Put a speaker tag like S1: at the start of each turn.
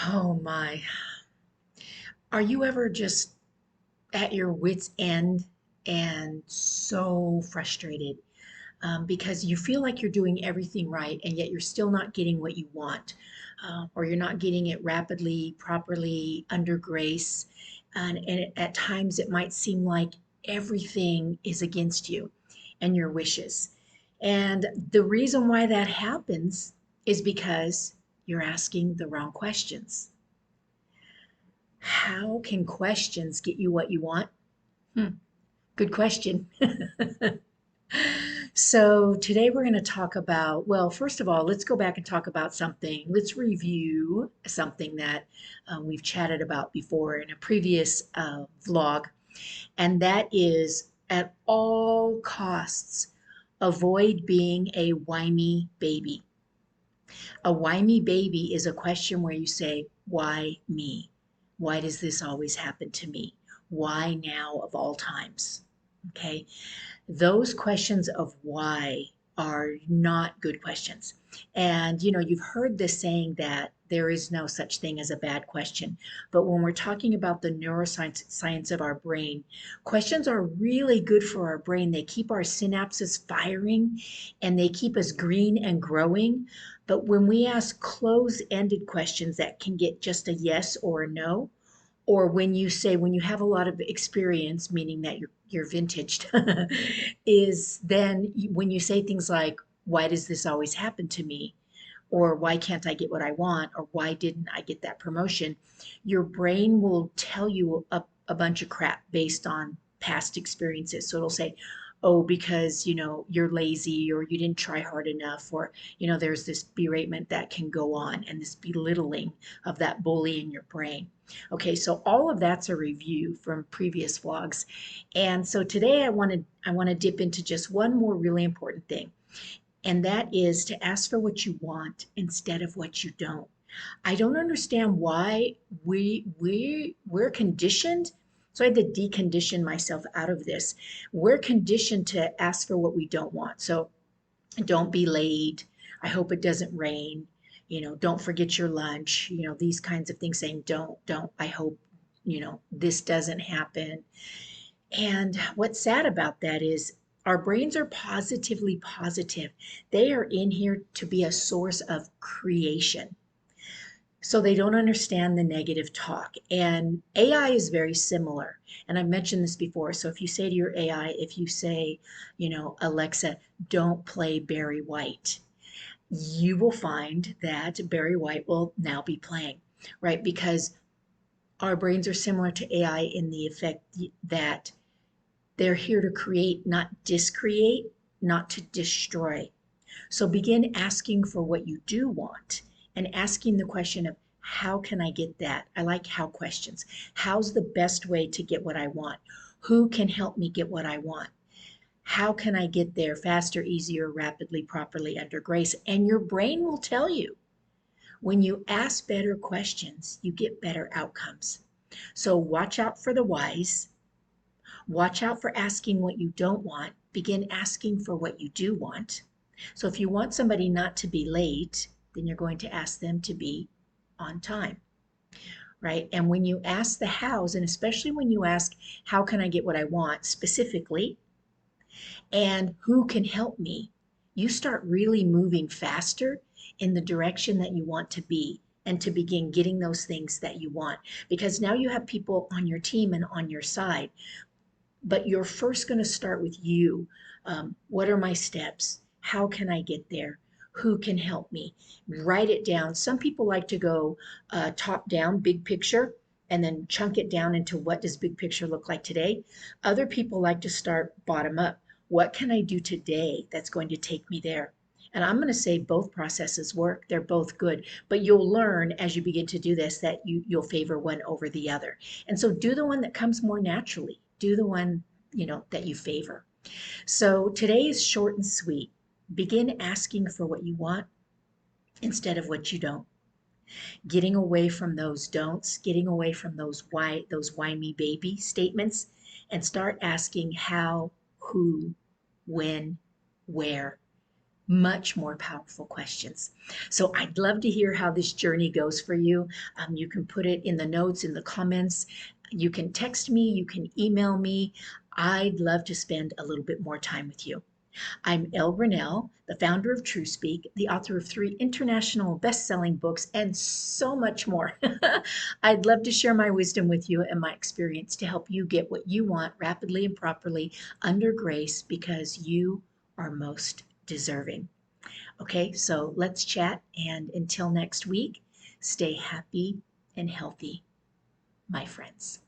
S1: Oh my. Are you ever just at your wits' end and so frustrated because you feel like you're doing everything right and yet you're still not getting what you want, or you're not getting it rapidly, properly, under grace? And at times it might seem like everything is against you and your wishes. And the reason why that happens is because you're asking the wrong questions. How can questions get you what you want? Hmm, good question. So, today we're going to talk about, well, first of all, let's go back and talk about something. Let's review something that we've chatted about before in a previous vlog, and that is at all costs, avoid being a whiny baby. A whiny baby is a question where you say, why me? Why does this always happen to me? Why now of all times? Okay. Those questions of why are not good questions. And you've heard this saying that there is no such thing as a bad question. But when we're talking about the neuroscience science of our brain, questions are really good for our brain. They keep our synapses firing and they keep us green and growing. But when we ask close-ended questions that can get just a yes or a no, or when you have a lot of experience, meaning that you're vintaged, is then when you say things like, why does this always happen to me, or why can't I get what I want, or why didn't I get that promotion, your brain will tell you a bunch of crap based on past experiences. So it'll say, oh, because you're lazy, or you didn't try hard enough, or there's this beratement that can go on, and this belittling of that bully in your brain. Okay, so all of that's a review from previous vlogs. And so today I want to dip into just one more really important thing, and that is to ask for what you want instead of what you don't. I don't understand why we're conditioned. So I had to decondition myself out of this. We're conditioned to ask for what we don't want. So don't be late. I hope it doesn't rain. Don't forget your lunch. These kinds of things, saying don't. I hope, this doesn't happen. And what's sad about that is our brains are positively positive. They are in here to be a source of creation. So they don't understand the negative talk. And AI is very similar. And I've mentioned this before. So if you say to your AI, if you say, Alexa, don't play Barry White, you will find that Barry White will now be playing, right? Because our brains are similar to AI in the effect that they're here to create, not discreate, not to destroy. So begin asking for what you do want and asking the question of, how can I get that? I like how questions. How's the best way to get what I want? Who can help me get what I want? How can I get there faster, easier, rapidly, properly, under grace? And your brain will tell you. When you ask better questions, you get better outcomes. So watch out for the whys. Watch out for asking what you don't want. Begin asking for what you do want. So if you want somebody not to be late, then you're going to ask them to be on time, right? And when you ask the hows, and especially when you ask, how can I get what I want specifically, and who can help me, you start really moving faster in the direction that you want to be and to begin getting those things that you want. Because now you have people on your team and on your side, but you're first going to start with you. What are my steps? How can I get there? Who can help me? Write it down. Some people like to go top down, big picture, and then chunk it down into, what does big picture look like today? Other people like to start bottom up. What can I do today that's going to take me there? And I'm going to say both processes work. They're both good, but you'll learn as you begin to do this that you'll favor one over the other. And so do the one that comes more naturally. Do the one, that you favor. So today is short and sweet. Begin asking for what you want instead of what you don't. Getting away from those don'ts, getting away from those why me baby statements, and start asking how, who, when, where. much more powerful questions. So I'd love to hear how this journey goes for you. You can put it in the notes, in the comments. You can text me, you can email me. I'd love to spend a little bit more time with you. I'm Elle Graniel, the founder of Truespeak, the author of 3 international best-selling books, and so much more. I'd love to share my wisdom with you and my experience to help you get what you want rapidly and properly under grace because you are most deserving. Okay, so let's chat, and until next week, stay happy and healthy, my friends.